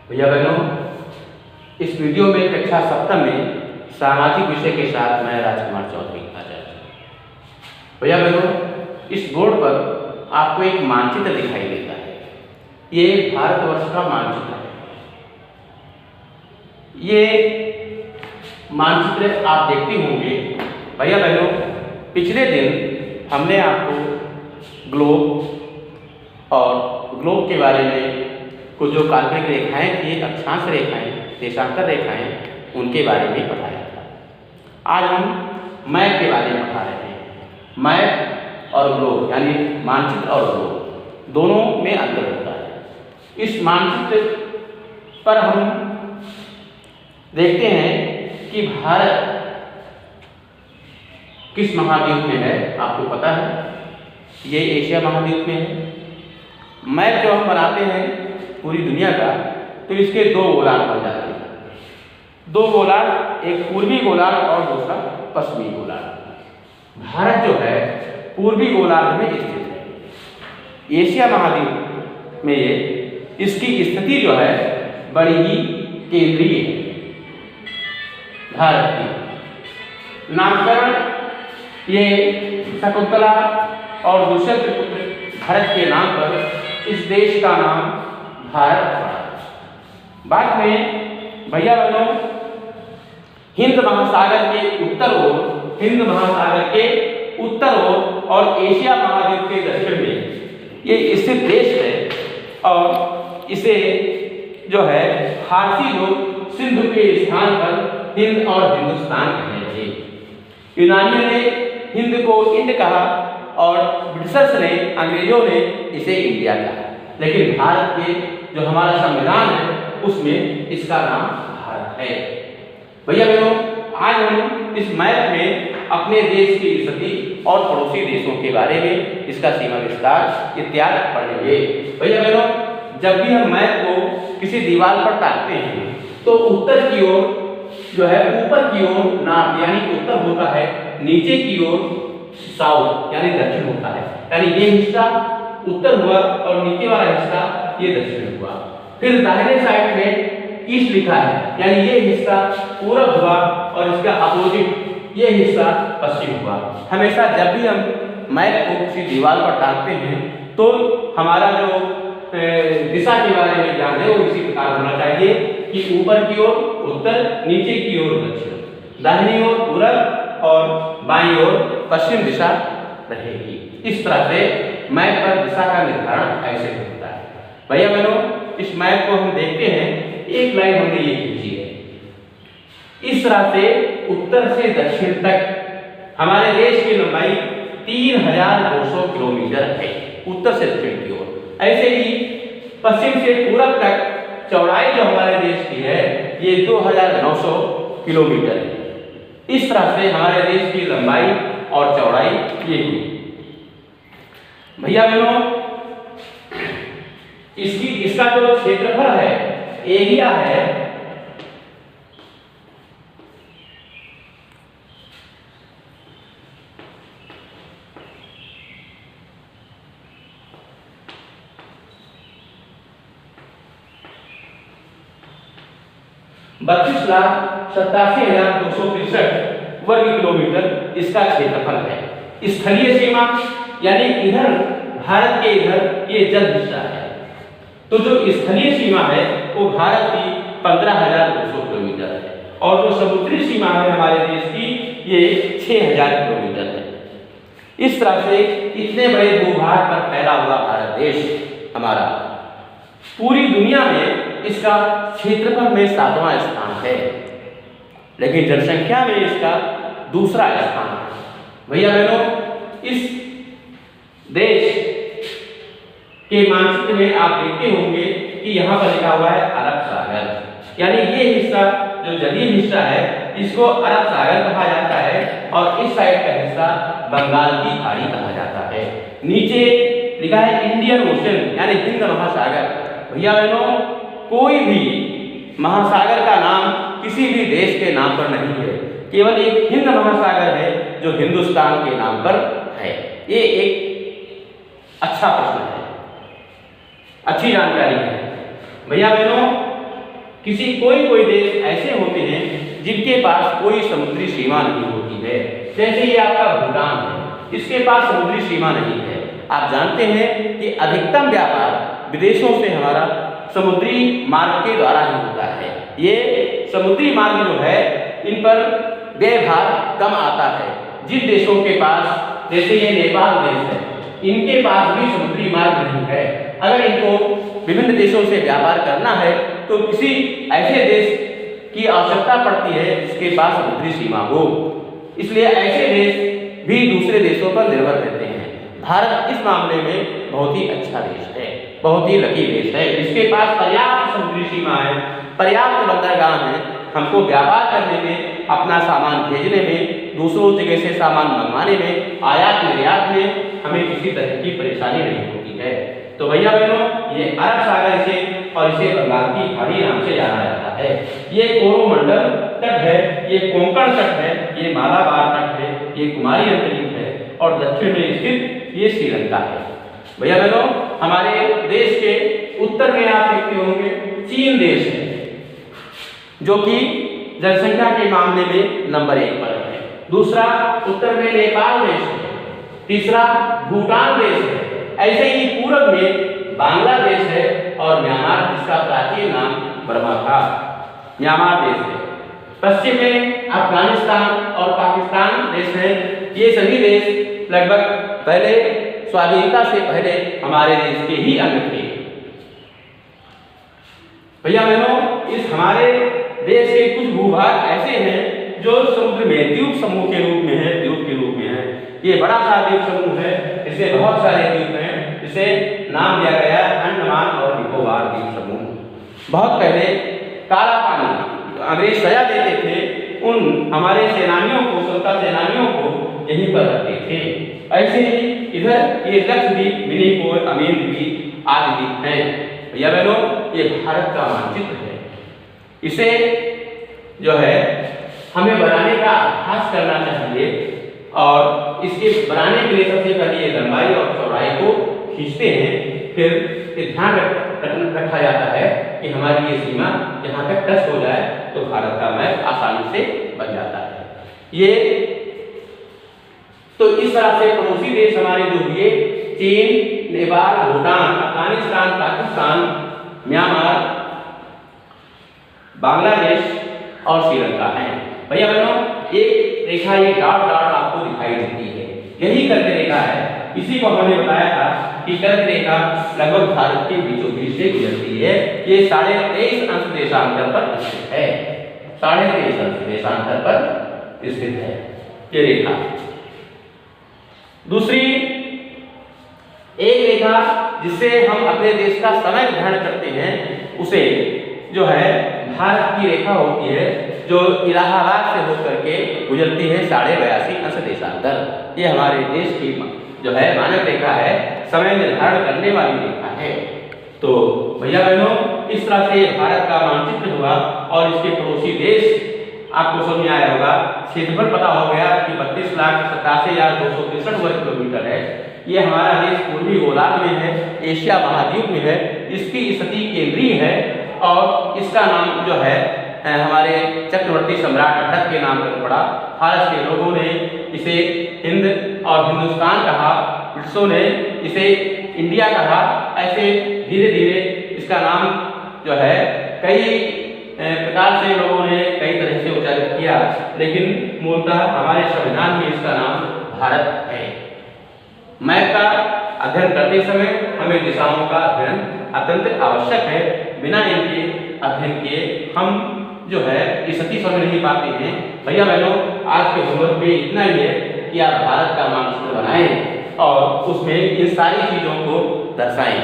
भैया बहनों, इस वीडियो में कक्षा सप्तम में सामाजिक विषय के साथ मैं राजकुमार चौधरी आचार्य। भैया बहनों, इस बोर्ड पर आपको एक मानचित्र दिखाई देता है। ये भारतवर्ष का मानचित्र है। ये मानचित्र आप देखते होंगे। भैया बहनों, पिछले दिन हमने आपको ग्लोब और ग्लोब के बारे में कुछ जो काल्पनिक रेखाएं थी, अक्षांश रेखाएं, देशांतर रेखाएं, उनके बारे में पढ़ाया था। आज हम मैप के बारे में पढ़ा रहे हैं। मैप और ग्लोब यानी मानचित्र और ग्लोब दोनों में अंतर होता है। इस मानचित्र पर हम देखते हैं कि भारत किस महाद्वीप में है, आपको पता है। ये एशिया महाद्वीप में है। मैप जो हम बनाते हैं पूरी दुनिया का, तो इसके दो गोलार्ध बन जाते हैं। दो गोलार्ध, एक पूर्वी गोलार्ध और दूसरा पश्चिमी गोलार्ध। भारत जो है पूर्वी गोलार्ध में स्थित है। एशिया महाद्वीप में इसकी स्थिति जो है बड़ी ही केंद्रीय है। भारत की नामकरण ये शकुंतला और दुष्यंत पुत्र भरत के नाम पर इस देश का नाम भारत पड़ा। बाद में भैया बहनों, हिंद महासागर के उत्तर ओर और एशिया महाद्वीप के दक्षिण में ये स्थित देश है। और इसे जो है फारसी लोग सिंधु के स्थान पर हिंद और हिंदुस्तान कहते थे। यूनानियों ने हिंद को इंड कहा और ब्रिटिशर्स ने, अंग्रेजों ने इसे इंडिया कहा। लेकिन भारत के जो हमारा संविधान है उसमें इसका नाम भारत है। भैया बहनों, आज हम इस मैप में अपने देश की स्थिति और पड़ोसी देशों के बारे में, इसका सीमा विस्तार इत्यादि पढ़ेंगे। भैया बहनों, जब भी हम मैप को किसी दीवार पर टांगते हैं तो उत्तर की ओर जो है, ऊपर की ओर नॉर्थ यानी उत्तर होता है, नीचे की ओर साउथ यानी दक्षिण होता है। यानी ये हिस्सा उत्तर हुआ और नीचे वाला हिस्सा ये दक्षिण हुआ। फिर दाहिने साइड में ईस्ट लिखा है, यानी ये हिस्सा पूरब हुआ और इसका अपोजिट ये हिस्सा पश्चिम हुआ। हमेशा जब भी हम मैप को किसी दीवार पर टांगते हैं तो हमारा जो दिशा के बारे में ज्ञान है वो इसी प्रकार होना चाहिए कि ऊपर की ओर उत्तर, नीचे की ओर दक्षिण, दाहिनी ओर पूरब और बाईं ओर पश्चिम दिशा रहेगी। इस तरह से मैप पर दिशा का निर्धारण ऐसे होता है। भैया बहनों, इस मैप को हम देखते हैं, एक लाइन हमने ये खींची है। इस तरह से उत्तर से दक्षिण तक हमारे देश की लंबाई 3200 किलोमीटर है, उत्तर से दक्षिण की ओर। ऐसे ही पश्चिम से पूरब तक चौड़ाई जो हमारे देश की है ये 2900 किलोमीटर है। इस तरह से हमारे देश की लंबाई और चौड़ाई ये हुई। भैया बहनों, इसका जो क्षेत्रफल है, एरिया है, बत्तीस लाख 87,263 वर्ग किलोमीटर इसका क्षेत्रफल है। स्थलीय सीमा यानी इधर भारत के इधर ये जल हिस्सा है, तो जो स्थलीय सीमा है वो भारत की 15,200 किलोमीटर है और जो समुद्री सीमा है हमारे देश की ये 6,000 किलोमीटर है। इस तरह से इतने बड़े भूभाग पर फैला हुआ भारत देश हमारा पूरी दुनिया में इसका क्षेत्रफल में 7वां स्थान है, लेकिन जनसंख्या में इसका दूसरा स्थान है। भैया बहनों, इस देश के मानचित्र में आप देखते होंगे कि यहाँ पर लिखा हुआ है अरब सागर, यानी ये हिस्सा जो जलीय हिस्सा है इसको अरब सागर कहा जाता है और इस साइड का हिस्सा बंगाल की खाड़ी कहा जाता है। नीचे लिखा है इंडियन ओशन यानी हिंद महासागर। भैया बहनों, कोई भी महासागर का नाम किसी भी देश के नाम पर नहीं है, केवल एक हिंद महासागर है जो हिंदुस्तान के नाम पर है। ये एक अच्छा प्रश्न है, अच्छी जानकारी है। भैया बहनों, कोई देश ऐसे होते हैं जिनके पास कोई समुद्री सीमा नहीं होती है। जैसे ये आपका भूटान है, इसके पास समुद्री सीमा नहीं है। आप जानते हैं कि अधिकतम व्यापार विदेशों से हमारा समुद्री मार्ग के द्वारा ही होता है। ये समुद्री मार्ग जो है इन पर व्यय भार कम आता है। जिन देशों के पास, जैसे ये नेपाल देश है, इनके पास भी समुद्री मार्ग नहीं है। अगर इनको विभिन्न देशों से व्यापार करना है तो किसी ऐसे देश की आवश्यकता पड़ती है जिसके पास समुद्री सीमा हो। इसलिए ऐसे देश भी दूसरे देशों पर निर्भर रहते हैं। भारत इस मामले में बहुत ही अच्छा देश है, बहुत ही लकी देश है। इसके पास पर्याप्त समुद्री सीमा है, पर्याप्त बंदरगाह है। हमको व्यापार करने में, अपना सामान भेजने में, दूसरों जगह से सामान मंगवाने में, आयात निर्यात में हमें किसी तरह की परेशानी नहीं होती है। तो भैया बहनों, ये अरब सागर से और इसे बंगाल की खाड़ी नाम से जाना जाता है। ये कोरोमंडल तट है, ये कोंकण तट है, ये मालाबार तट है, ये कुमारी अंतरीप है और दक्षिण में स्थित ये श्रीलंका है। भैया बहनों, हमारे देश के उत्तर में आप देखते होंगे चीन देश है, जो कि जनसंख्या के मामले में नंबर 1 पर है। दूसरा उत्तर में नेपाल देश है, तीसरा भूटान देश है। ऐसे ही पूर्व में बांग्लादेश है और म्यांमार, जिसका प्राचीन नाम बर्मा था, म्यांमार देश है। पश्चिम में अफगानिस्तान और पाकिस्तान देश है। ये सभी देश लगभग पहले स्वाधीनता से पहले हमारे देश के ही अंग थे। भैया बहनों, इस हमारे देश के कुछ भूभाग ऐसे हैं जो समुद्र में द्वीप समूह के रूप में है, द्वीप के रूप में है। ये बड़ा सा द्वीप समूह है, इसे बहुत सारे द्वीप हैं, इसे नाम दिया गया अंडमान और निकोबार द्वीप समूह। बहुत पहले काला पानी अंग्रेज सजा देते थे, उन हमारे सेनानियों को, स्वतंत्रता सेनानियों को यहीं पर रखते थे। ऐसे ही इधर ये लक्षद्वीप, मिनीकोय, अमीन द्वीप आदि द्वीप हैं। भैया बहनों, ये भारत का मानचित्र है। इसे जो है हमें बनाने का अभ्यास करना चाहिए और इसके बनाने के लिए सबसे पहले ये लंबाई और चौड़ाई को खींचते हैं, फिर ध्यान रखा जाता है कि हमारी ये सीमा यहाँ तक टच हो जाए तो भारत का मैप आसानी से बन जाता है। ये तो इस तरह से पड़ोसी देश हमारे जो हुए चीन, नेपाल, भूटान, अफगानिस्तान, पाकिस्तान, म्यांमार, बांग्लादेश और श्रीलंका है। भैया बहनों, एक रेखा ये डॉट डॉट आपको दिखाई देती है, यही कर्क रेखा है। इसी को हमने बताया था कि कर्क रेखा लगभग भारत के बीचों बीच से गुजरती है। ये 23.5 अंश देशांतर पर स्थित है, 23.5 अंश देशांतर पर स्थित है ये रेखा। दूसरी एक रेखा जिससे हम अपने देश का समय ग्रहण करते हैं, उसे जो है भारत की रेखा होती है, जो इलाहाबाद से होकर के गुजरती है 82.5 अंश देशांतर। ये हमारे देश की जो है मानक रेखा है, समय निर्धारण करने वाली रेखा है। तो भैया बहनों, इस तरह से भारत का मानचित्र हुआ और इसके पड़ोसी देश आपको समझ में आया होगा। क्षेत्रफल पता हो गया कि 32,87,263 वर्ग किलोमीटर है। ये हमारा देश पूर्वी गोलार्ध में है, एशिया महाद्वीप में है। इसकी स्थिति केंद्रीय है और इसका नाम जो है हमारे चक्रवर्ती सम्राट अठक के नाम पर पड़ा। फारस के लोगों ने इसे हिंद और हिंदुस्तान कहा, ब्रिटिशों ने इसे इंडिया कहा। ऐसे धीरे धीरे इसका नाम जो है कई प्रकार से लोगों ने कई तरह से उच्चारित किया, लेकिन मूलतः हमारे संविधान में इसका नाम भारत है। मैप का अध्ययन करते समय हमें दिशाओं का अध्ययन अत्यंत आवश्यक है। बिना इनके अध्ययन किए हम जो है स्थिति समझ नहीं पाते हैं। भैया बहनों, आज के होमवर्क में इतना ही है कि आप भारत का मानचित्र बनाएं और उसमें इन सारी चीजों को दर्शाएं।